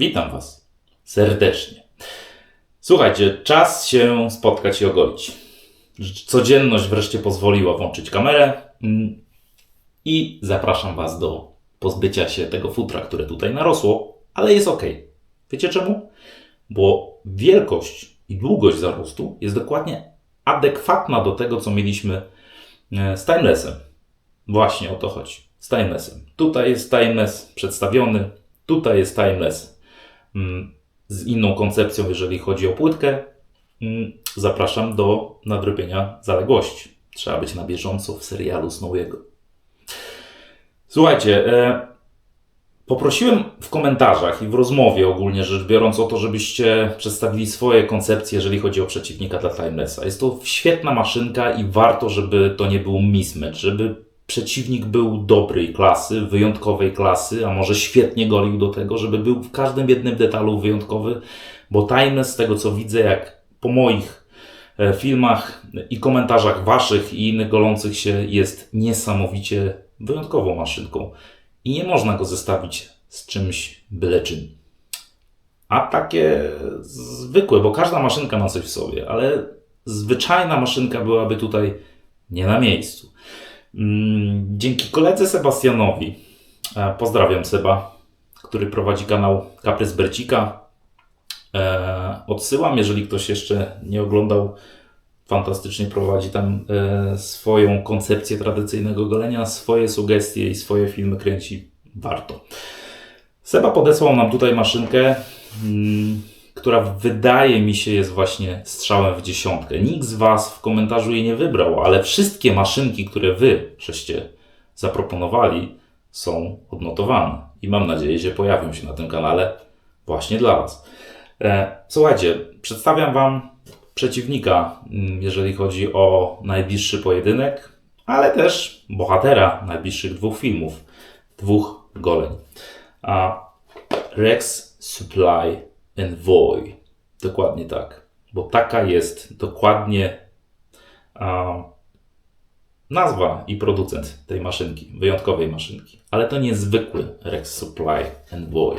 Witam Was serdecznie. Słuchajcie, czas się spotkać i ogolić. Codzienność wreszcie pozwoliła włączyć kamerę i zapraszam Was do pozbycia się tego futra, które tutaj narosło, ale jest ok. Wiecie czemu? Bo wielkość i długość zarostu jest dokładnie adekwatna do tego, co mieliśmy z timelessem. Właśnie o to chodzi. Z timelessem. Tutaj jest timeless przedstawiony, tutaj jest timeless z inną koncepcją, jeżeli chodzi o płytkę. Zapraszam do nadrobienia zaległości. Trzeba być na bieżąco w serialu Snowiego. Słuchajcie, poprosiłem w komentarzach i w rozmowie ogólnie rzecz biorąc o to, żebyście przedstawili swoje koncepcje, jeżeli chodzi o przeciwnika dla timelessa. Jest to świetna maszynka i warto, żeby to nie był mismatch, żeby przeciwnik był dobrej klasy, wyjątkowej klasy, a może świetnie golił do tego, żeby był w każdym jednym detalu wyjątkowy, bo timeless, z tego co widzę, jak po moich filmach i komentarzach waszych i innych golących się, jest niesamowicie wyjątkową maszynką i nie można go zestawić z czymś byle czym. A takie zwykłe, bo każda maszynka ma coś w sobie, ale zwyczajna maszynka byłaby tutaj nie na miejscu. Dzięki koledze Sebastianowi, pozdrawiam Seba, który prowadzi kanał Kaprys Bercika, odsyłam, jeżeli ktoś jeszcze nie oglądał, fantastycznie prowadzi tam swoją koncepcję tradycyjnego golenia, swoje sugestie i swoje filmy kręci, warto. Seba podesłał nam tutaj maszynkę, która wydaje mi się jest właśnie strzałem w dziesiątkę. Nikt z Was w komentarzu jej nie wybrał, ale wszystkie maszynki, które Wy żeście zaproponowali, są odnotowane. I mam nadzieję, że pojawią się na tym kanale właśnie dla Was. Słuchajcie, przedstawiam Wam przeciwnika, jeżeli chodzi o najbliższy pojedynek, ale też bohatera najbliższych dwóch filmów, dwóch goleń. Rex Supply Envoy. Dokładnie tak. Bo taka jest dokładnie nazwa i producent tej maszynki, wyjątkowej maszynki. Ale to niezwykły Rex Supply Envoy.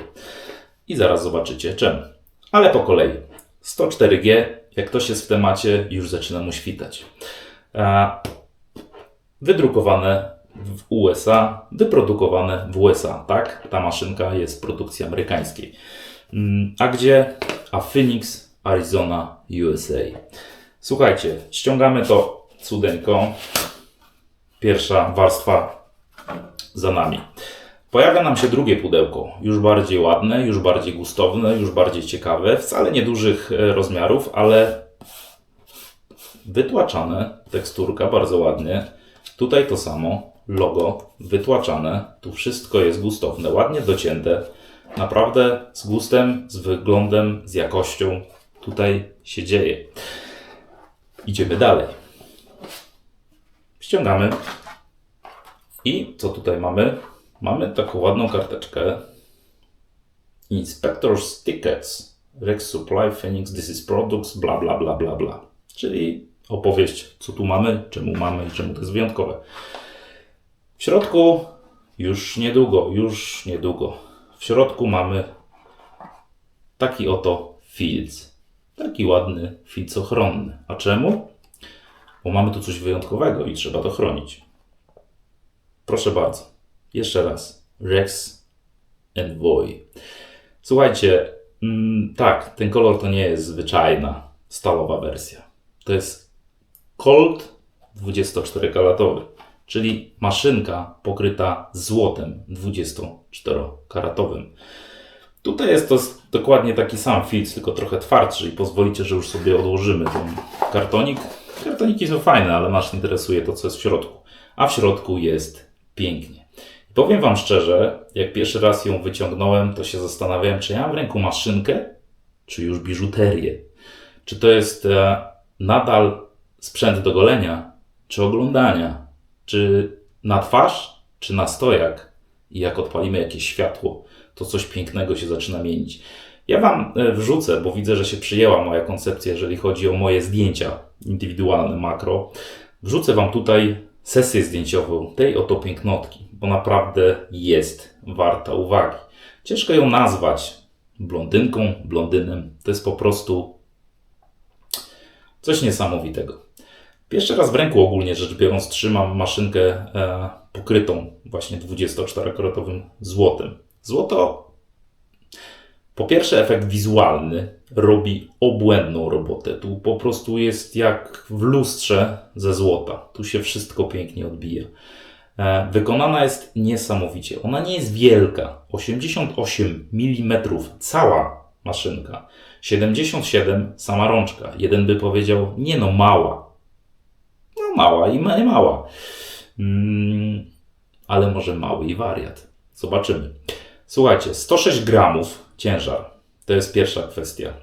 I zaraz zobaczycie czemu. Ale po kolei. 104G, jak ktoś jest w temacie, już zaczyna mu świtać. Wydrukowane w USA, wyprodukowane w USA. Tak, ta maszynka jest z produkcji amerykańskiej. A gdzie? A Phoenix, Arizona, USA. Słuchajcie, ściągamy to cudeńko. Pierwsza warstwa za nami. Pojawia nam się drugie pudełko, już bardziej ładne, już bardziej gustowne, już bardziej ciekawe. Wcale niedużych rozmiarów, ale wytłaczane, teksturka bardzo ładnie. Tutaj to samo, logo wytłaczane. Tu wszystko jest gustowne, ładnie docięte. Naprawdę z gustem, z wyglądem, z jakością tutaj się dzieje. Idziemy dalej. Ściągamy. I co tutaj mamy? Mamy taką ładną karteczkę. Inspector's Tickets. Rex Supply, Phoenix, This is Products, bla bla bla bla bla. Czyli opowieść, co tu mamy, czemu mamy i czemu to jest wyjątkowe. W środku już niedługo. W środku mamy taki oto filc. Taki ładny filc ochronny. A czemu? Bo mamy tu coś wyjątkowego i trzeba to chronić. Proszę bardzo. Jeszcze raz. Rex Envoy. Słuchajcie, tak, ten kolor to nie jest zwyczajna stalowa wersja. To jest Colt 24-karatowy. Czyli maszynka pokryta złotem 24-karatowym. Tutaj jest to dokładnie taki sam filc, tylko trochę twardszy i pozwolicie, że już sobie odłożymy ten kartonik. Kartoniki są fajne, ale nas interesuje to, co jest w środku. A w środku jest pięknie. I powiem Wam szczerze, jak pierwszy raz ją wyciągnąłem, to się zastanawiałem, czy ja mam w ręku maszynkę, czy już biżuterię. Czy to jest nadal sprzęt do golenia, czy oglądania. Czy na twarz, czy na stojak. I jak odpalimy jakieś światło, to coś pięknego się zaczyna mienić. Ja Wam wrzucę, bo widzę, że się przyjęła moja koncepcja, jeżeli chodzi o moje zdjęcia indywidualne, makro. Wrzucę Wam tutaj sesję zdjęciową tej oto pięknotki, bo naprawdę jest warta uwagi. Ciężko ją nazwać blondynką, blondynem. To jest po prostu coś niesamowitego. Pierwszy raz w ręku ogólnie rzecz biorąc trzymam maszynkę pokrytą właśnie 24-karatowym złotem. Złoto, po pierwsze efekt wizualny, robi obłędną robotę. Tu po prostu jest jak w lustrze ze złota. Tu się wszystko pięknie odbija. Wykonana jest niesamowicie. Ona nie jest wielka. 88 mm cała maszynka. 77 sama rączka. Jeden by powiedział, nie no, mała. No mała i nie mała. Ale może mały i wariat. Zobaczymy. Słuchajcie, 106 gramów ciężar. To jest pierwsza kwestia.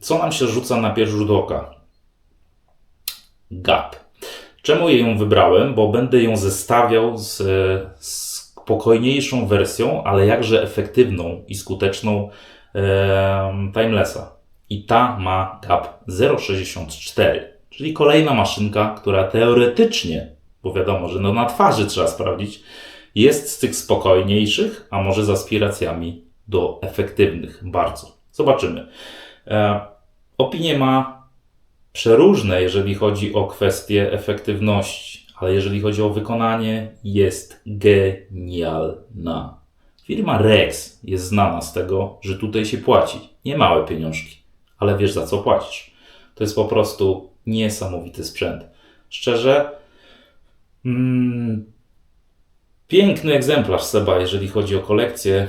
Co nam się rzuca na pierwszy rzut oka? Gap. Czemu ją wybrałem? Bo będę ją zestawiał z spokojniejszą wersją, ale jakże efektywną i skuteczną Timelessa. I ta ma gap 0,64. Czyli kolejna maszynka, która teoretycznie, bo wiadomo, że no na twarzy trzeba sprawdzić, jest z tych spokojniejszych, a może z aspiracjami do efektywnych bardzo. Zobaczymy. Opinie ma przeróżne, jeżeli chodzi o kwestię efektywności, ale jeżeli chodzi o wykonanie, jest genialna. Firma Rex jest znana z tego, że tutaj się płaci. Nie małe pieniążki, ale wiesz, za co płacisz. To jest po prostu niesamowity sprzęt. Szczerze, piękny egzemplarz Seba, jeżeli chodzi o kolekcję.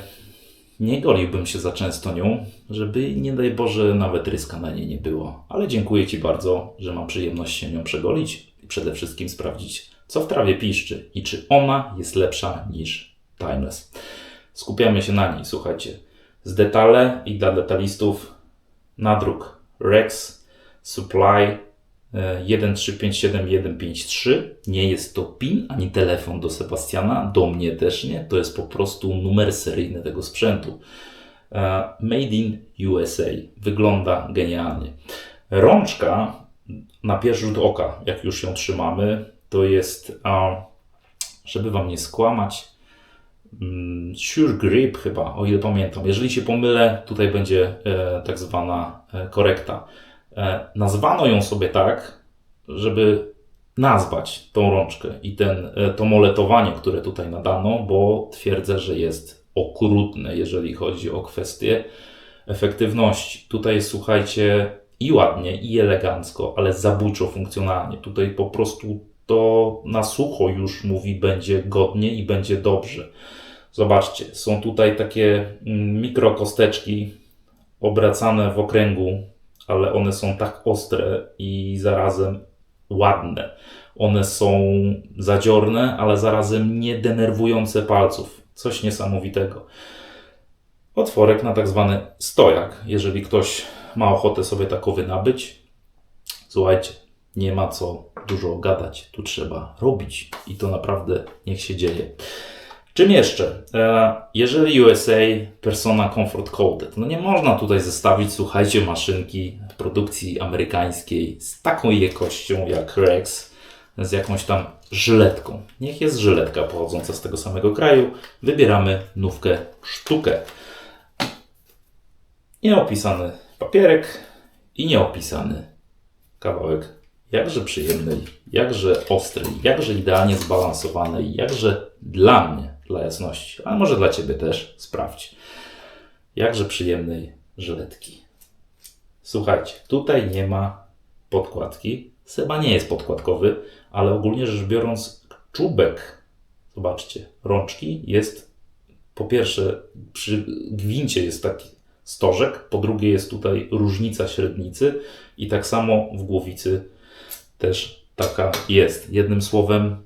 Nie goliłbym się za często nią, żeby nie daj Boże nawet ryska na niej nie było. Ale dziękuję Ci bardzo, że mam przyjemność się nią przegolić i przede wszystkim sprawdzić, co w trawie piszczy i czy ona jest lepsza niż Timeless. Skupiamy się na niej, słuchajcie. Z detale i dla detalistów nadruk Rex Supply 1357153. Nie jest to PIN ani telefon do Sebastiana, do mnie też nie. To jest po prostu numer seryjny tego sprzętu. Made in USA. Wygląda genialnie. Rączka na pierwszy rzut oka, jak już ją trzymamy, to jest, żeby Wam nie skłamać, Sure Grip chyba, o ile pamiętam. Jeżeli się pomylę, tutaj będzie tak zwana korekta. Nazwano ją sobie tak, żeby nazwać tą rączkę i to moletowanie, które tutaj nadano, bo twierdzę, że jest okrutne, jeżeli chodzi o kwestię efektywności. Tutaj jest, słuchajcie, i ładnie, i elegancko, ale zabójczo funkcjonalnie. Tutaj po prostu to na sucho już mówi, będzie godnie i będzie dobrze. Zobaczcie, są tutaj takie mikrokosteczki obracane w okręgu, ale one są tak ostre i zarazem ładne. One są zadziorne, ale zarazem nie denerwujące palców. Coś niesamowitego. Otworek na tak zwany stojak, jeżeli ktoś ma ochotę sobie takowy nabyć. Słuchajcie, nie ma co dużo gadać. Tu trzeba robić i to naprawdę niech się dzieje. Czym jeszcze? Jeżeli USA Persona Comfort Coated, no nie można tutaj zestawić, słuchajcie, maszynki produkcji amerykańskiej z taką jakością jak Rex, z jakąś tam żyletką. Niech jest żyletka pochodząca z tego samego kraju. Wybieramy nówkę sztukę. Nieopisany papierek i nieopisany kawałek jakże przyjemnej, jakże ostrej, jakże idealnie zbalansowanej, jakże dla mnie, dla jasności, ale może dla Ciebie też, sprawdź, jakże przyjemnej żyletki. Słuchajcie, tutaj nie ma podkładki. Seba nie jest podkładkowy, ale ogólnie rzecz biorąc czubek, zobaczcie, rączki jest, po pierwsze przy gwincie jest taki stożek, po drugie jest tutaj różnica średnicy i tak samo w głowicy też taka jest. Jednym słowem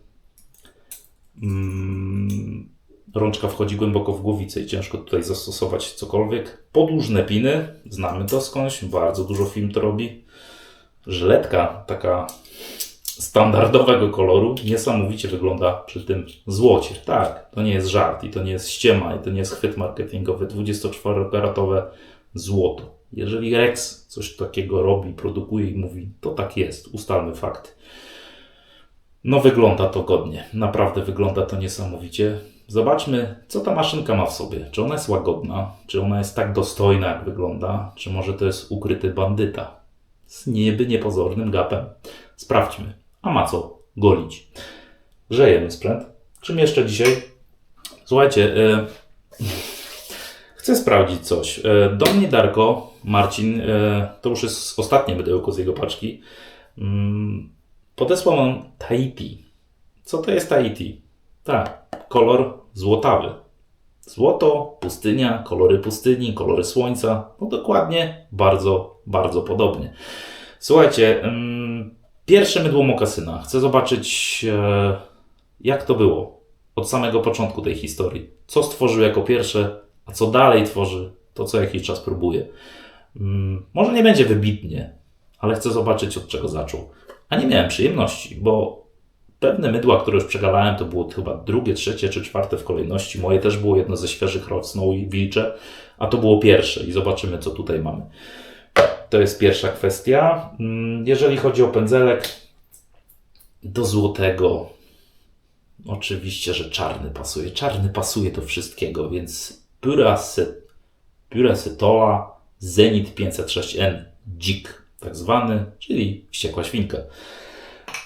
rączka wchodzi głęboko w głowicę i ciężko tutaj zastosować cokolwiek. Podłużne piny, znamy to skądś, bardzo dużo firm to robi. Żyletka taka standardowego koloru niesamowicie wygląda przy tym złocie. Tak, to nie jest żart i to nie jest ściema i to nie jest chwyt marketingowy. 24-karatowe złoto. Jeżeli Rex coś takiego robi, produkuje i mówi, to tak jest, ustalmy fakty. No wygląda to godnie, naprawdę wygląda to niesamowicie. zobaczmy, co ta maszynka ma w sobie. Czy ona jest łagodna, czy ona jest tak dostojna, jak wygląda, czy może to jest ukryty bandyta z nieby niepozornym gapem. Sprawdźmy. A ma co golić. Grzejemy sprzęt. Czym jeszcze dzisiaj? Słuchajcie, chcę sprawdzić coś. Do mnie Darko, Marcin, to już jest ostatnie mydełko z jego paczki, podesłał nam Tahiti. Co to jest Tahiti? Tak, kolor złotawy. Złoto, pustynia, kolory pustyni, kolory słońca. No dokładnie, bardzo, bardzo podobnie. Słuchajcie, pierwsze mydło mokasyna. Chcę zobaczyć, jak to było od samego początku tej historii. Co stworzył jako pierwsze, a co dalej tworzy, to co jakiś czas próbuje. Może nie będzie wybitnie, ale chcę zobaczyć, od czego zaczął. A nie miałem przyjemności, bo pewne mydła, które już przegadałem, to było chyba drugie, trzecie czy czwarte w kolejności. Moje też było jedno ze świeżych rod Snow i Wilcze, a to było pierwsze i zobaczymy, co tutaj mamy. To jest pierwsza kwestia. Jeżeli chodzi o pędzelek, do złotego oczywiście, że czarny pasuje. Czarny pasuje do wszystkiego, więc Pura Setoa Zenit 506N Dzik, tak zwany, czyli wściekła świnka.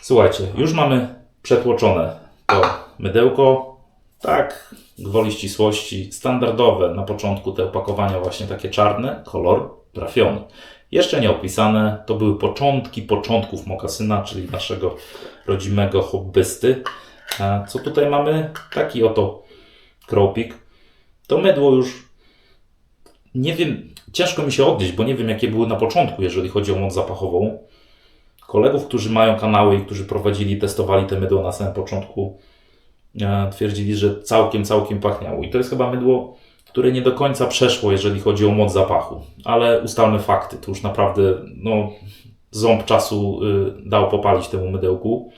Słuchajcie, już mamy przetłoczone to mydełko. Tak, gwoli ścisłości, standardowe na początku te opakowania właśnie takie czarne, kolor trafiony. Jeszcze nie opisane, to były początki początków mokasyna, czyli naszego rodzimego hobbysty. Co tutaj mamy? Taki oto kropik. To mydło już, nie wiem, ciężko mi się odnieść, bo nie wiem, jakie były na początku, jeżeli chodzi o moc zapachową. Kolegów, którzy mają kanały i którzy prowadzili, testowali te mydło na samym początku, twierdzili, że całkiem pachniało. I to jest chyba mydło, które nie do końca przeszło, jeżeli chodzi o moc zapachu. Ale ustalmy fakty. To już naprawdę ząb czasu dał popalić temu mydełku.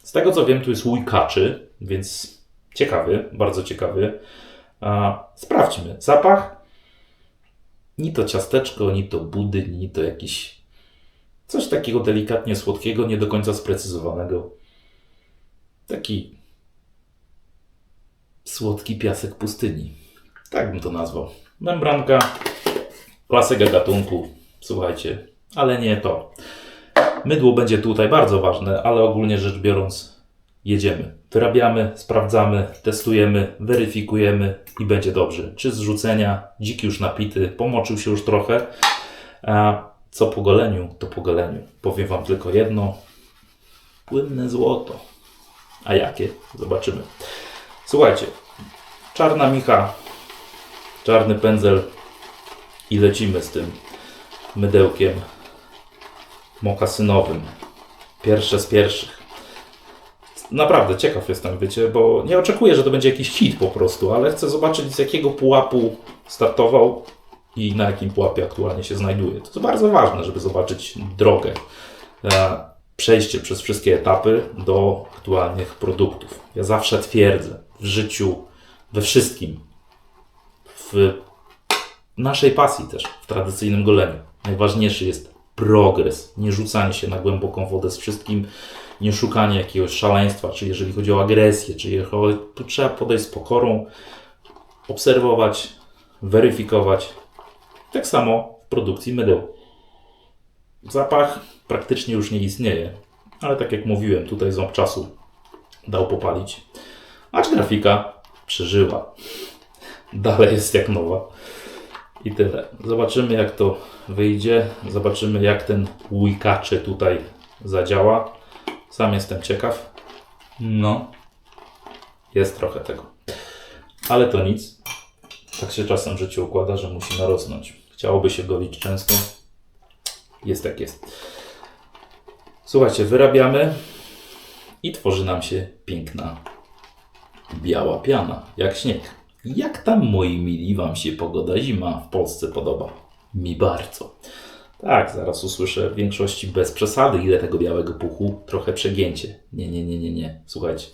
Z tego co wiem, tu jest łój kaczy, więc ciekawy, bardzo ciekawy. Sprawdźmy. Zapach. Ni to ciasteczko, ni to budyń, ni to jakiś coś takiego delikatnie słodkiego, nie do końca sprecyzowanego. Taki słodki piasek pustyni. Tak bym to nazwał. Membranka, klasyka gatunku. Słuchajcie, ale nie to. Mydło będzie tutaj bardzo ważne, ale ogólnie rzecz biorąc jedziemy. Wyrabiamy, sprawdzamy, testujemy, weryfikujemy i będzie dobrze. Czy z rzucenia, dzik już napity, pomoczył się już trochę. A co po goleniu, to po goleniu. Powiem wam tylko jedno. Płynne złoto. A jakie? Zobaczymy. Słuchajcie, czarna micha, czarny pędzel i lecimy z tym mydełkiem mokasynowym. Pierwsze z pierwszych. Naprawdę ciekaw jestem, wiecie, bo nie oczekuję, że to będzie jakiś hit po prostu, ale chcę zobaczyć, z jakiego pułapu startował i na jakim pułapie aktualnie się znajduje. To jest bardzo ważne, żeby zobaczyć drogę, przejście przez wszystkie etapy do aktualnych produktów. Ja zawsze twierdzę, w życiu, we wszystkim, w naszej pasji też, w tradycyjnym goleniu, najważniejszy jest progres, nie rzucanie się na głęboką wodę z wszystkim, nie szukanie jakiegoś szaleństwa, czy jeżeli chodzi o agresję, tu trzeba podejść z pokorą, obserwować, weryfikować. Tak samo w produkcji mydeł. Zapach praktycznie już nie istnieje, ale tak jak mówiłem, tutaj ząb czasu dał popalić, acz grafika przeżyła. Dalej jest jak nowa. I tyle. Zobaczymy, jak to wyjdzie. Zobaczymy, jak ten łój kaczy tutaj zadziała. Sam jestem ciekaw. No, jest trochę tego. Ale to nic. Tak się czasem życie układa, że musi narosnąć. Chciałoby się golić często. Jest jak jest. Słuchajcie, wyrabiamy i tworzy nam się piękna, biała piana, jak śnieg. Jak tam, moi mili, wam się pogoda zima w Polsce podoba? Mi bardzo. Tak, zaraz usłyszę w większości bez przesady, ile tego białego puchu, trochę przegięcie. Nie. Słuchajcie,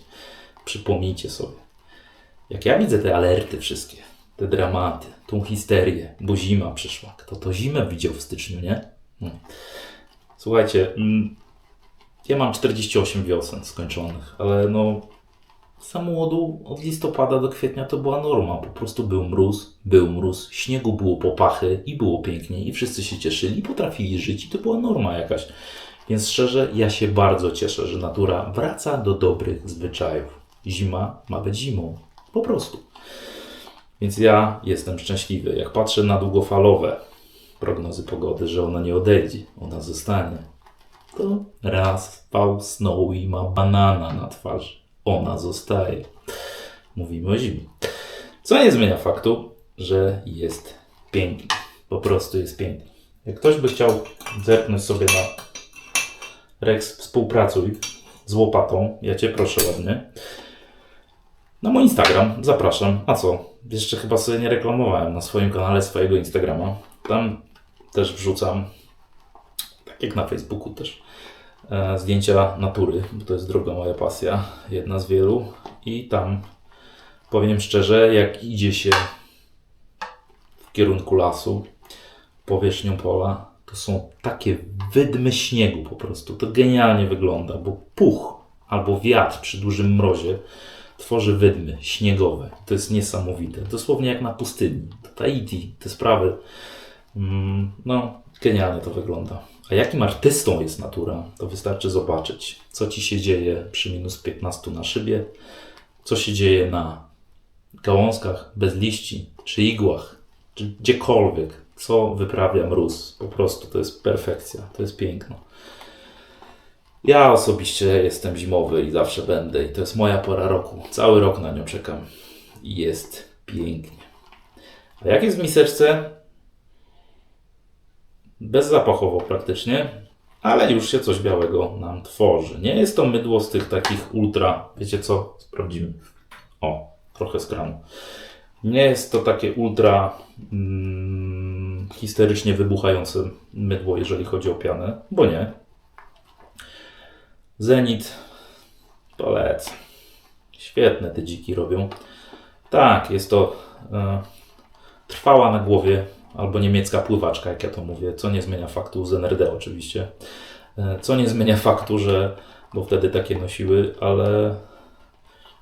przypomnijcie sobie. Jak ja widzę te alerty wszystkie, te dramaty, tą histerię, bo zima przyszła. Kto to zimę widział w styczniu, nie? Słuchajcie, ja mam 48 wiosen skończonych, ale samochodu od listopada do kwietnia to była norma. Po prostu był mróz, śniegu było po pachy i było pięknie i wszyscy się cieszyli i potrafili żyć i to była norma jakaś. Więc szczerze, ja się bardzo cieszę, że natura wraca do dobrych zwyczajów. Zima ma być zimą. Po prostu. Więc ja jestem szczęśliwy. Jak patrzę na długofalowe prognozy pogody, że ona nie odejdzie, ona zostanie, to raz Paul Snowy ma banana na twarzy. Ona zostaje. Mówimy o zimie. Co nie zmienia faktu, że jest piękny. Po prostu jest piękny. Jak ktoś by chciał zerknąć sobie na Rex, współpracuj z łopatą. Ja Cię proszę ładnie. Na mój Instagram zapraszam. A co? Jeszcze chyba sobie nie reklamowałem na swoim kanale swojego Instagrama. Tam też wrzucam, tak jak na Facebooku też, zdjęcia natury, bo to jest druga moja pasja, jedna z wielu. I tam powiem szczerze, jak idzie się w kierunku lasu, powierzchnią pola, to są takie wydmy śniegu po prostu. To genialnie wygląda, bo puch albo wiatr przy dużym mrozie tworzy wydmy śniegowe. To jest niesamowite. Dosłownie jak na pustyni. Tahiti, te sprawy. No, genialnie to wygląda. A jakim artystą jest natura, to wystarczy zobaczyć, co Ci się dzieje przy minus 15 na szybie, co się dzieje na gałązkach bez liści, czy igłach, czy gdziekolwiek, co wyprawia mróz. Po prostu to jest perfekcja, to jest piękno. Ja osobiście jestem zimowy i zawsze będę i to jest moja pora roku. Cały rok na nią czekam i jest pięknie. A jak jest w miseczce? Bezzapachowo praktycznie, ale już się coś białego nam tworzy. Nie jest to mydło z tych takich ultra, wiecie co? Sprawdzimy. O, trochę z kranu. Nie jest to takie ultra histerycznie wybuchające mydło, jeżeli chodzi o pianę, bo nie. Zenit, polecam. Świetne te dziki robią. Tak, jest to trwała na głowie, albo niemiecka pływaczka, jak ja to mówię, co nie zmienia faktu, z NRD oczywiście, co nie zmienia faktu, że, bo wtedy takie nosiły, ale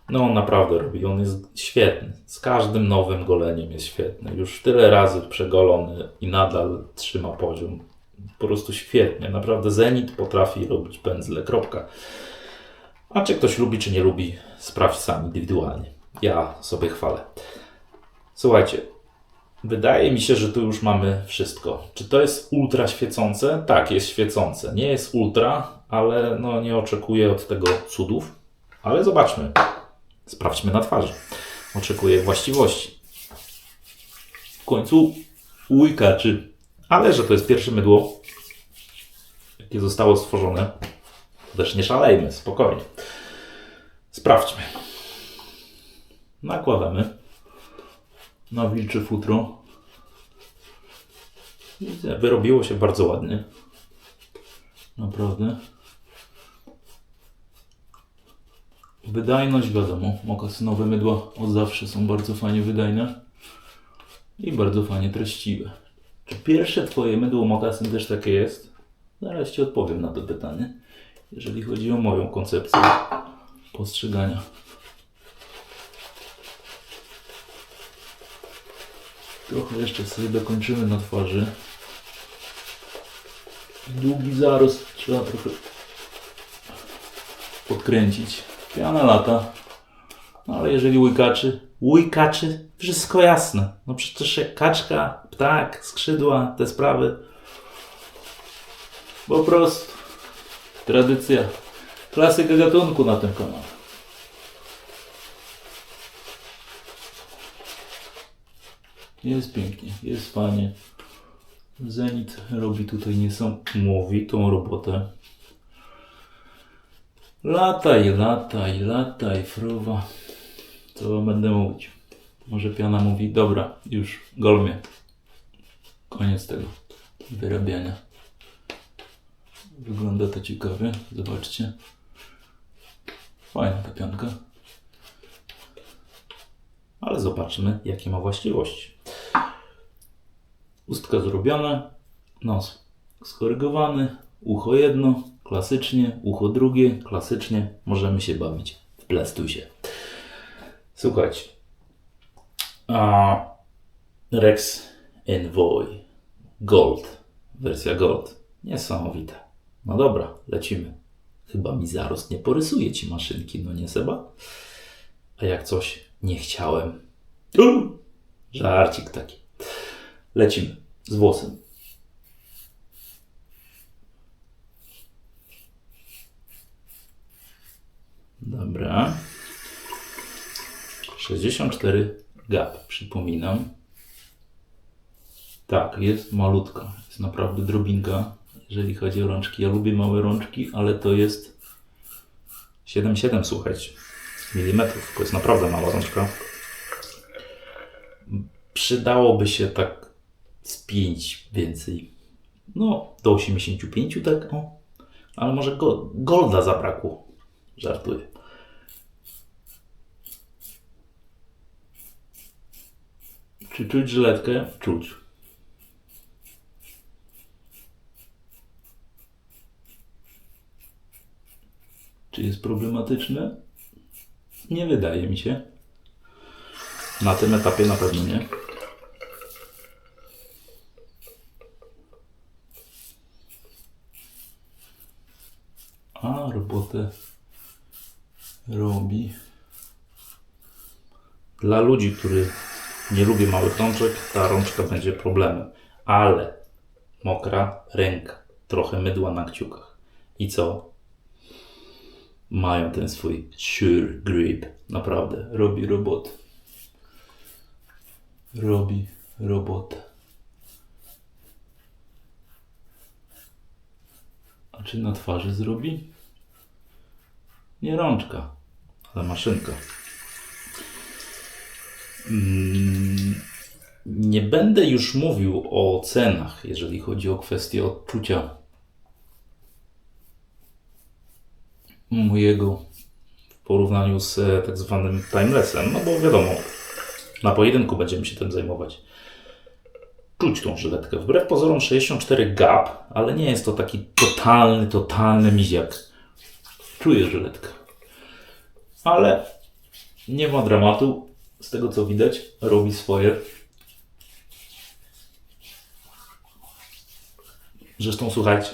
no on naprawdę robi, on jest świetny, z każdym nowym goleniem jest świetny, już tyle razy przegolony i nadal trzyma poziom, po prostu świetnie, naprawdę Zenit potrafi robić pędzle, kropka. A czy ktoś lubi, czy nie lubi, sprawdź sam indywidualnie, ja sobie chwalę. Słuchajcie, wydaje mi się, że tu już mamy wszystko. Czy to jest ultra świecące? Tak, jest świecące. Nie jest ultra, ale no nie oczekuję od tego cudów. Ale zobaczmy. Sprawdźmy na twarzy. Oczekuję właściwości. W końcu łykaczy. Ale że to jest pierwsze mydło, jakie zostało stworzone, to też nie szalejmy, spokojnie. Sprawdźmy. Nakładamy na wilcze futro. Wyrobiło się bardzo ładnie. Naprawdę. Wydajność, wiadomo, mokasynowe mydła od zawsze są bardzo fajnie wydajne i bardzo fajnie treściwe. Czy pierwsze Twoje mydło mokasyn też takie jest? Zaraz Ci odpowiem na to pytanie, jeżeli chodzi o moją koncepcję postrzegania. Trochę jeszcze sobie dokończymy na twarzy. Długi zarost trzeba trochę podkręcić. Piana lata. No ale jeżeli łykaczy, wszystko jasne. No przecież kaczka, ptak, skrzydła, te sprawy. Po prostu tradycja, klasyka gatunku na tym kanale. Jest pięknie, jest fajnie. Zenit robi tutaj niesamowitą robotę. Lataj, fruwa. Co wam będę mówić? Może piana mówi, dobra, już, gol mnie. Koniec tego wyrabiania. Wygląda to ciekawie, zobaczcie. Fajna ta pianka. Ale zobaczmy, jakie ma właściwości. Ustka zrobiona, nos skorygowany, ucho jedno, klasycznie, ucho drugie, klasycznie. Możemy się bawić w plastusie. Słuchajcie. Rex Envoy Gold. Wersja Gold. Niesamowita. No dobra, lecimy. Chyba mi zarost nie porysuje ci maszynki, no nie Seba? A jak coś nie chciałem. Żarcik taki. Lecimy z włosem. Dobra. 64 gap, przypominam. Tak, jest malutka. Jest naprawdę drobinka, jeżeli chodzi o rączki. Ja lubię małe rączki, ale to jest 7,7, słuchajcie, milimetrów. To jest naprawdę mała rączka. Przydałoby się tak z 5 więcej. No, do 85, tak? O. Ale może golda zabrakło. Żartuję. Czy czuć żyletkę? Czuć. Czy jest problematyczne? Nie wydaje mi się. Na tym etapie na pewno nie. A robotę robi. Dla ludzi, którzy nie lubią małych rączek, ta rączka będzie problemem. Ale mokra ręka, trochę mydła na kciukach. I co? Mają ten swój sure grip. Naprawdę, robi robotę. Robi robotę. A czy na twarzy zrobi? Nie rączka, ale maszynka. Nie będę już mówił o cenach, jeżeli chodzi o kwestię odczucia mojego w porównaniu z tak zwanym timelessem, no bo wiadomo, na pojedynku będziemy się tym zajmować. Czuć tą żyletkę. Wbrew pozorom 64 gap, ale nie jest to taki totalny miziak. Czuję żyletkę. Ale nie ma dramatu. Z tego co widać, robi swoje. Zresztą słuchajcie,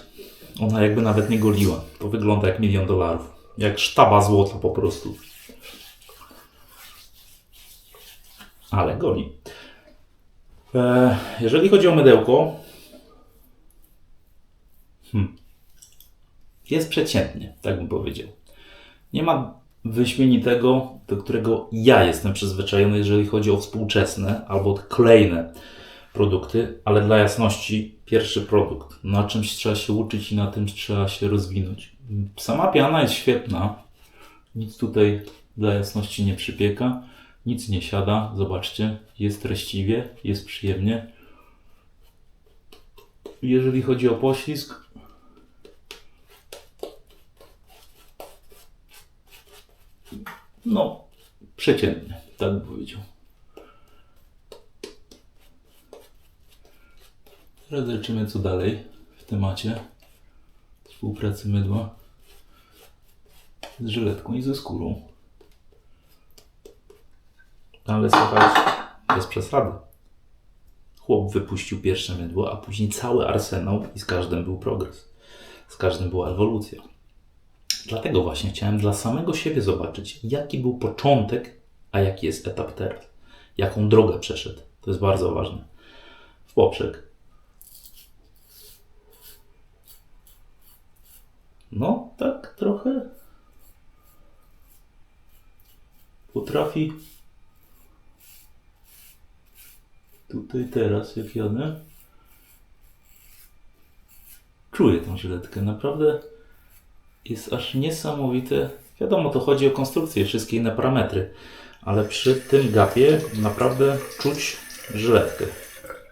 ona jakby nawet nie goliła. To wygląda jak $1 000 000. Jak sztaba złota po prostu. Ale goli. Jeżeli chodzi o mydełko, jest przeciętnie, tak bym powiedział. Nie ma wyśmienitego, do którego ja jestem przyzwyczajony, jeżeli chodzi o współczesne albo kolejne produkty, ale dla jasności pierwszy produkt. Na czymś trzeba się uczyć i na tym trzeba się rozwinąć. Sama piana jest świetna. Nic tutaj dla jasności nie przypieka. Nic nie siada. Zobaczcie, jest treściwie, jest przyjemnie. Jeżeli chodzi o poślizg, no, przeciętnie, tak bym powiedział. Teraz zobaczymy co dalej w temacie współpracy mydła z żyletką i ze skórą. Ale słuchajcie, bez przesady. Chłop wypuścił pierwsze mydło, a później cały arsenał i z każdym był progres. Z każdym była ewolucja. Dlatego właśnie chciałem dla samego siebie zobaczyć, jaki był początek, a jaki jest etap teraz. Jaką drogę przeszedł. To jest bardzo ważne. W poprzek. No, tak trochę potrafi tutaj teraz, jak jadę, czuję tą żyletkę. Naprawdę jest aż niesamowite. Wiadomo, to chodzi o konstrukcję i wszystkie inne parametry, ale przy tym gapie naprawdę czuć żyletkę.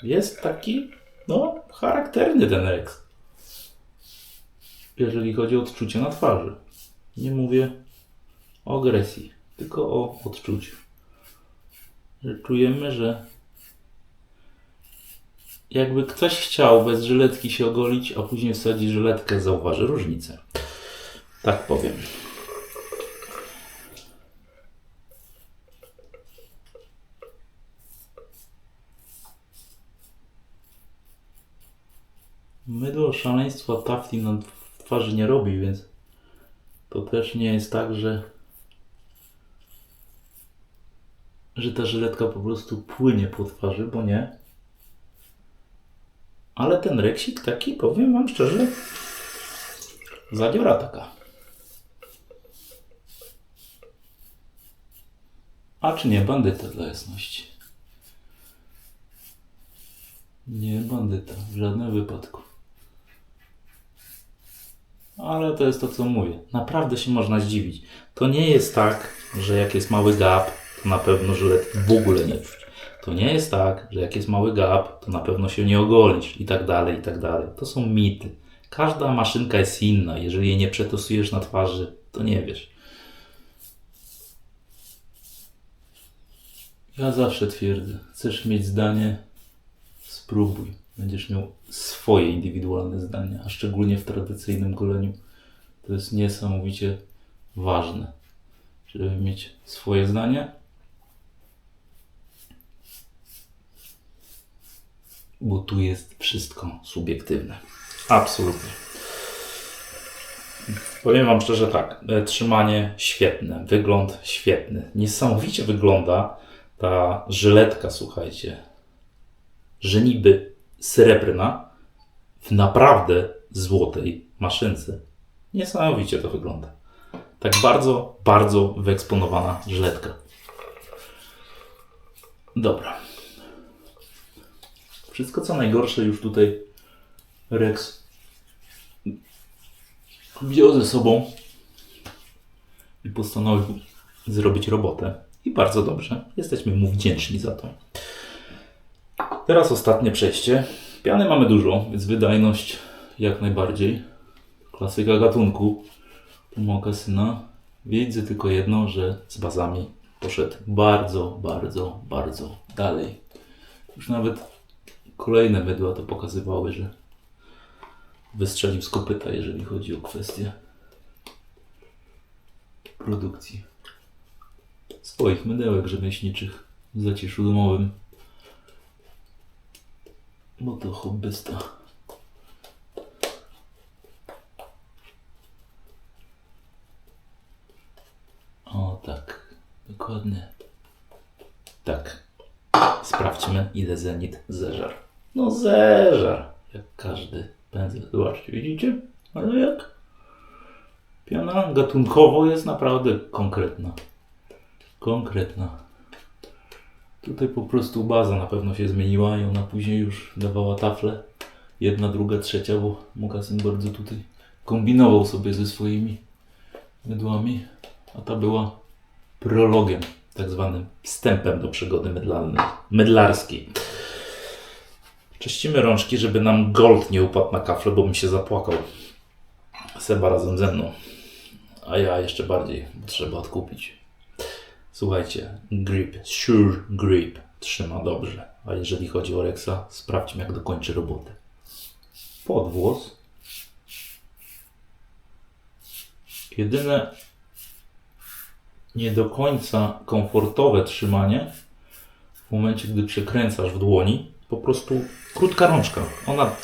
Jest taki, no, charakterny ten Rex. Jeżeli chodzi o odczucie na twarzy. Nie mówię o agresji, tylko o odczuciu. Że czujemy, że jakby ktoś chciał bez żyletki się ogolić, a później wsadzi żyletkę, zauważy różnicę. Tak powiem. takiego szaleństwa tafli na twarzy nie robi, więc to też nie jest tak, że ta żyletka po prostu płynie po twarzy, bo nie. Ale ten reksik taki, powiem wam szczerze, zadziora taka. A czy nie bandyta dla jasności? Nie bandyta, w żadnym wypadku. Ale to jest to, co mówię. Naprawdę się można zdziwić. To nie jest tak, że jak jest mały gap, to na pewno żyletki w ogóle nie czuć. To nie jest tak, że jak jest mały gap, to na pewno się nie ogolisz i tak dalej, i tak dalej. To są mity. Każda maszynka jest inna. Jeżeli jej nie przetestujesz na twarzy, to nie wiesz. Ja zawsze twierdzę, chcesz mieć zdanie, spróbuj. Będziesz miał swoje indywidualne zdanie, a szczególnie w tradycyjnym goleniu. To jest niesamowicie ważne, żeby mieć swoje zdanie. Bo tu jest wszystko subiektywne. Absolutnie. Powiem wam szczerze tak, trzymanie świetne, wygląd świetny. Niesamowicie wygląda ta żyletka, słuchajcie, że niby srebrna w naprawdę złotej maszynce. Niesamowicie to wygląda. Tak bardzo, bardzo wyeksponowana żyletka. Dobra. Wszystko co najgorsze już tutaj Rex wziął ze sobą i postanowił zrobić robotę. I bardzo dobrze. Jesteśmy mu wdzięczni za to. Teraz ostatnie przejście. Piany mamy dużo, więc wydajność jak najbardziej. Klasyka gatunku. Mokasyna. Widzę tylko jedno, że z bazami poszedł bardzo, bardzo, bardzo dalej. Już nawet kolejne mydła to pokazywały, że wystrzelił z kopyta, jeżeli chodzi o kwestię produkcji swoich mydełek rzemieślniczych w zaciszu domowym. Bo to hobbysta. O tak, dokładnie. Tak. Sprawdźmy, ile zenit zeżar. No zeżar, jak każdy pędzel. Zobaczcie, widzicie? Ale jak? Piana gatunkowo jest naprawdę konkretna. Konkretna. Tutaj po prostu baza na pewno się zmieniła i ona później już dawała tafle. Jedna, druga, trzecia, bo mokasyn bardzo tutaj kombinował sobie ze swoimi mydłami. A ta była prologiem, tak zwanym wstępem do przygody mydlarskiej. Czyścimy rączki, żeby nam gold nie upadł na kafle, bo bym się zapłakał. Seba razem ze mną. A ja jeszcze bardziej, bo trzeba odkupić. Słuchajcie, grip, sure grip trzyma dobrze. A jeżeli chodzi o Rexa, sprawdźmy jak dokończy robotę. Podwłos. Jedyne nie do końca komfortowe trzymanie w momencie, gdy przekręcasz w dłoni, po prostu krótka rączka. Ona,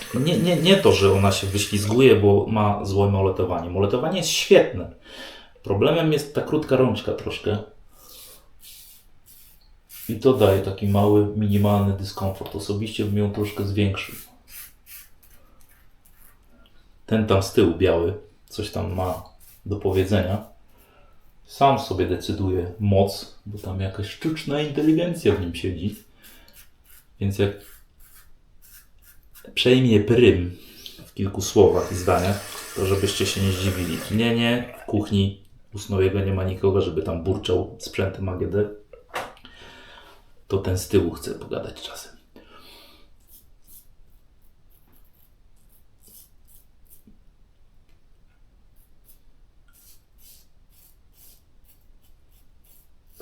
nie to, że ona się wyślizguje, bo ma złe moletowanie. Moletowanie jest świetne. Problemem jest ta krótka rączka troszkę. I to daje taki mały, minimalny dyskomfort. Osobiście bym ją troszkę zwiększył. Ten tam z tyłu biały, coś tam ma do powiedzenia. Sam sobie decyduje moc, bo tam jakaś sztuczna inteligencja w nim siedzi. Więc jak przejmie prym w kilku słowach i zdaniach, to żebyście się nie zdziwili. Nie, w kuchni u Snowiego nie ma nikogo, żeby tam burczał sprzętem AGD. To ten z tyłu chce pogadać czasem.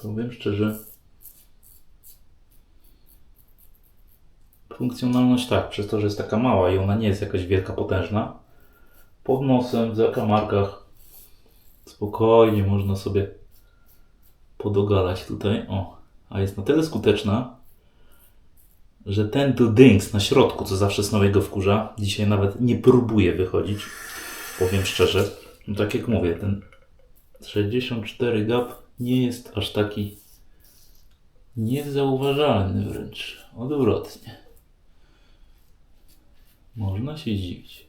Powiem szczerze, funkcjonalność tak, przez to, że jest taka mała i ona nie jest jakaś wielka, potężna, pod nosem, w zakamarkach spokojnie można sobie podogalać tutaj. O, a jest na tyle skuteczna, że ten tu dings na środku, co zawsze Snowiego wkurza, dzisiaj nawet nie próbuje wychodzić. Powiem szczerze. No tak jak mówię, ten 64 gap nie jest aż taki niezauważalny wręcz. Odwrotnie. Można się dziwić.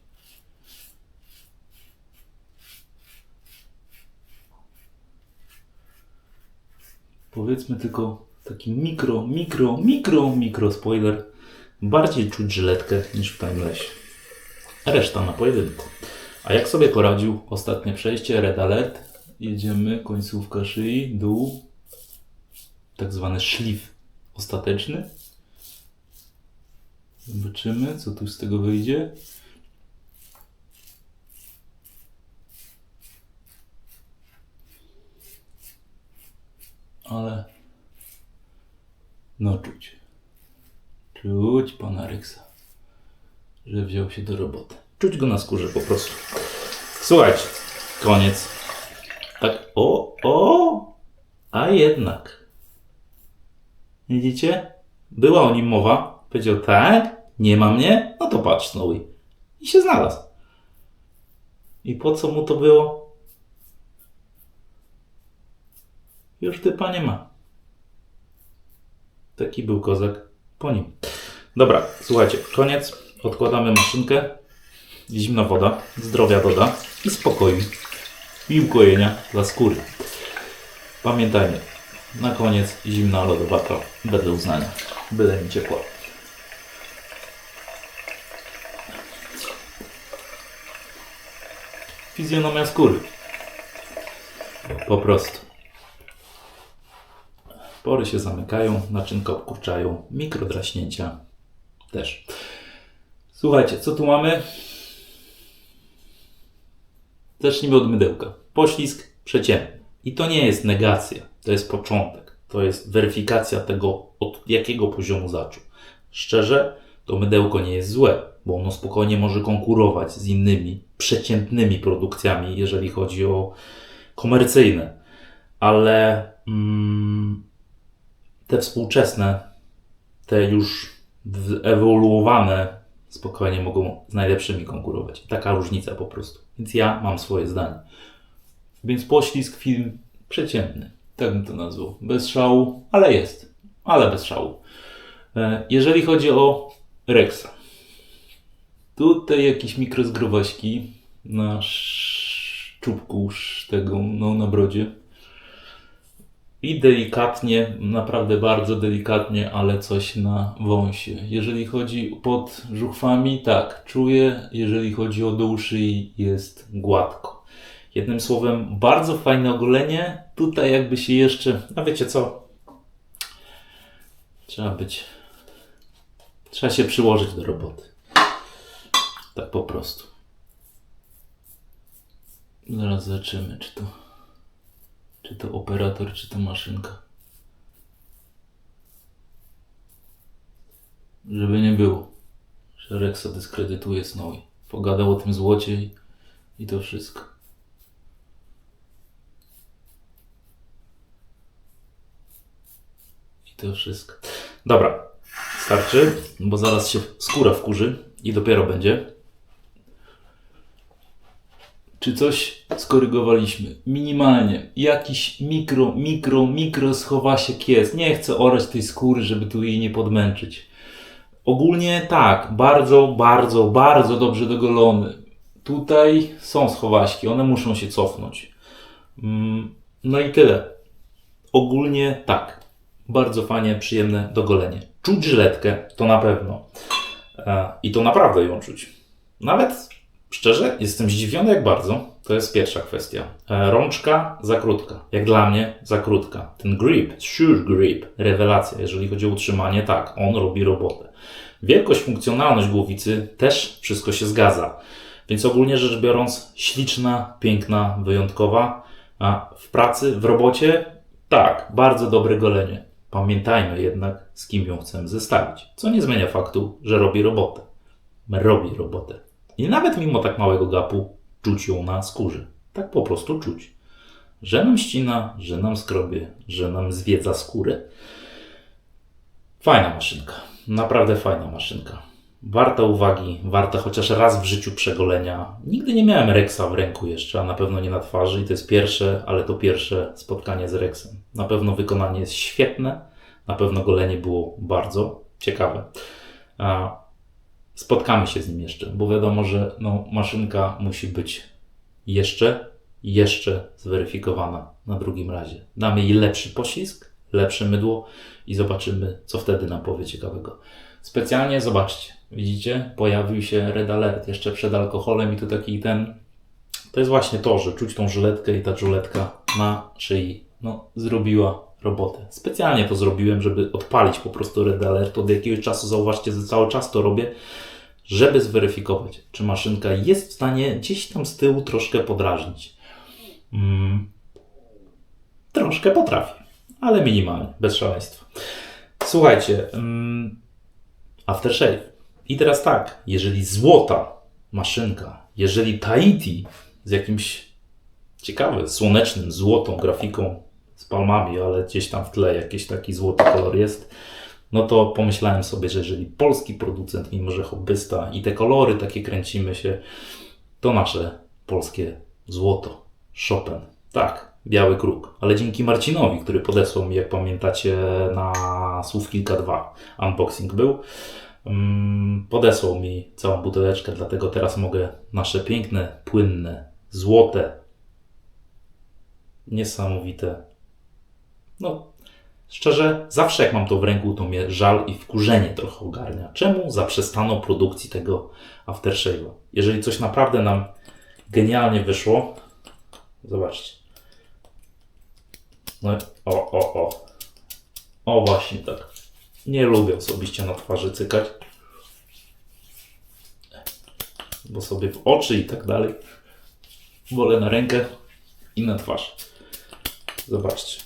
Powiedzmy tylko taki mikro spoiler. Bardziej czuć żyletkę niż w timelessie. Reszta na pojedynku. A jak sobie poradził ostatnie przejście, Red Alert, jedziemy, końcówka szyi, dół, tak zwany szlif ostateczny. Zobaczymy, co tu z tego wyjdzie. Ale no czuć pana Rex'a, że wziął się do roboty. Czuć go na skórze po prostu. Słuchajcie, koniec. Tak, a jednak. Widzicie? Była o nim mowa. Powiedział tak, nie ma mnie, no to patrz Snowy. I się znalazł. I po co mu to było? Już typa nie ma. Taki był kozak po nim. Dobra, słuchajcie, koniec. Odkładamy maszynkę. Zimna woda, zdrowia doda i spokoju. I ukojenia dla skóry. Pamiętajmy, na koniec zimna lodowata wedle uznania. Byle mi ciepła. Fizjonomia skóry. Po prostu. Pory się zamykają, naczynka obkurczają, mikrodraśnięcia też. Słuchajcie, co tu mamy? Zacznijmy od mydełka. Poślizg przeciętny. I to nie jest negacja, to jest początek. To jest weryfikacja tego, od jakiego poziomu zaczął. Szczerze, to mydełko nie jest złe, bo ono spokojnie może konkurować z innymi przeciętnymi produkcjami, jeżeli chodzi o komercyjne. Ale te współczesne, te już wyewoluowane spokojnie mogą z najlepszymi konkurować. Taka różnica po prostu. Więc ja mam swoje zdanie. Więc poślizg, film przeciętny. Tak bym to nazwał. Bez szału, ale jest. Ale bez szału. Jeżeli chodzi o Rexa. Tutaj jakieś mikrozgrowaśki na czubku tego, no na brodzie. I delikatnie, naprawdę bardzo delikatnie, ale coś na wąsie. Jeżeli chodzi pod żuchwami, tak, czuję. Jeżeli chodzi o dół szyi, jest gładko. Jednym słowem, bardzo fajne ogolenie. Tutaj jakby się jeszcze, no wiecie co? Trzeba się przyłożyć do roboty. Tak po prostu. Zaraz zobaczymy, czy to operator, czy to maszynka. Żeby nie było, że Rexa dyskredytuje Snowy. Pogadał o tym złocie i to wszystko. I to wszystko. Dobra, starczy, bo zaraz się skóra wkurzy i dopiero będzie. Czy coś skorygowaliśmy? Minimalnie. Jakiś mikro schowasiek jest. Nie chcę orać tej skóry, żeby tu jej nie podmęczyć. Ogólnie tak, bardzo dobrze dogolony. Tutaj są schowaśki, one muszą się cofnąć. No i tyle. Ogólnie tak. Bardzo fajnie, przyjemne dogolenie. Czuć żyletkę, to na pewno. I to naprawdę ją czuć. Nawet szczerze, jestem zdziwiony jak bardzo. To jest pierwsza kwestia. Rączka za krótka. Jak dla mnie za krótka. Ten grip, sure grip, rewelacja. Jeżeli chodzi o utrzymanie, tak, on robi robotę. Wielkość, funkcjonalność głowicy też wszystko się zgadza. Więc ogólnie rzecz biorąc, śliczna, piękna, wyjątkowa. A w pracy, w robocie, tak, bardzo dobre golenie. Pamiętajmy jednak, z kim ją chcemy zestawić. Co nie zmienia faktu, że robi robotę. Robi robotę. I nawet mimo tak małego gapu czuć ją na skórze. Tak po prostu czuć. Że nam ścina, że nam skrobie, że nam zwiedza skórę. Fajna maszynka. Naprawdę fajna maszynka. Warta uwagi, warta chociaż raz w życiu przegolenia. Nigdy nie miałem Rexa w ręku jeszcze, a na pewno nie na twarzy i to jest pierwsze, ale to pierwsze spotkanie z Rexem. Na pewno wykonanie jest świetne, na pewno golenie było bardzo ciekawe. Spotkamy się z nim jeszcze, bo wiadomo, że maszynka musi być jeszcze zweryfikowana na drugim razie. Damy jej lepszy poślizg, lepsze mydło i zobaczymy, co wtedy nam powie ciekawego. Specjalnie, zobaczcie, widzicie, pojawił się Red Alert jeszcze przed alkoholem i tu taki to jest właśnie to, że czuć tą żyletkę i ta żyletka na szyi, zrobiła robotę. Specjalnie to zrobiłem, żeby odpalić po prostu Red Alert. Od jakiegoś czasu, zauważcie, że cały czas to robię, żeby zweryfikować, czy maszynka jest w stanie gdzieś tam z tyłu troszkę podrażnić. Troszkę potrafi, ale minimalnie, bez szaleństwa. Słuchajcie, aftershave. I teraz tak, jeżeli złota maszynka, jeżeli Tahiti z jakimś ciekawym, słonecznym, złotą grafiką z palmami, ale gdzieś tam w tle jakiś taki złoty kolor jest, no to pomyślałem sobie, że jeżeli polski producent, mimo że hobbysta i te kolory takie kręcimy się, to nasze polskie złoto, Chopin. Tak, biały kruk. Ale dzięki Marcinowi, który podesłał mi, jak pamiętacie, na Słów Kilka 2 unboxing był, podesłał mi całą buteleczkę, dlatego teraz mogę nasze piękne, płynne, złote, niesamowite. Szczerze, zawsze jak mam to w ręku, to mnie żal i wkurzenie trochę ogarnia. Czemu zaprzestano produkcji tego aftershave'a? Jeżeli coś naprawdę nam genialnie wyszło, zobaczcie. O właśnie tak. Nie lubię osobiście na twarzy cykać, bo sobie w oczy i tak dalej. Wolę na rękę i na twarz. Zobaczcie.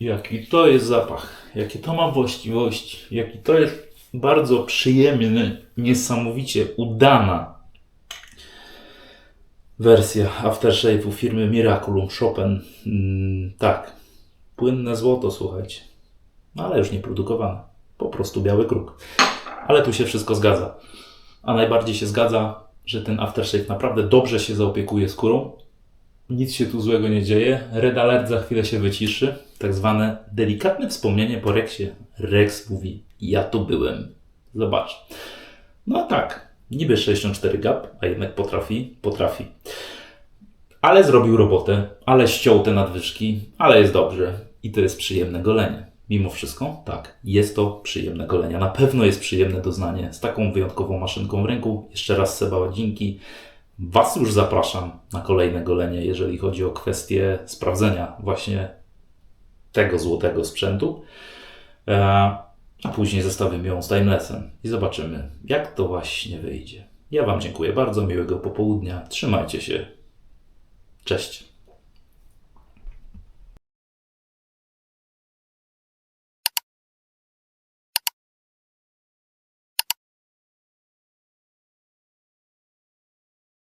Jaki to jest zapach, jakie to ma właściwości, jaki to jest bardzo przyjemny, niesamowicie udana wersja aftershave'u firmy Miraculum Chopin. Tak, płynne złoto, słuchajcie, ale już nie produkowane, po prostu biały kruk. Ale tu się wszystko zgadza, a najbardziej się zgadza, że ten aftershave naprawdę dobrze się zaopiekuje skórą. Nic się tu złego nie dzieje. Red Alert za chwilę się wyciszy. Tak zwane delikatne wspomnienie po Rexie. Rex mówi, ja tu byłem. Zobacz. No tak, niby 64 gap, a jednak potrafi. Ale zrobił robotę, ale ściął te nadwyżki, ale jest dobrze. I to jest przyjemne golenie. Mimo wszystko, tak, jest to przyjemne golenie. Na pewno jest przyjemne doznanie z taką wyjątkową maszynką w ręku. Jeszcze raz Seba, dzięki. Was już zapraszam na kolejne golenie, jeżeli chodzi o kwestię sprawdzenia właśnie tego złotego sprzętu. A później zestawimy ją z timelessem i zobaczymy, jak to właśnie wyjdzie. Ja Wam dziękuję bardzo, miłego popołudnia. Trzymajcie się. Cześć.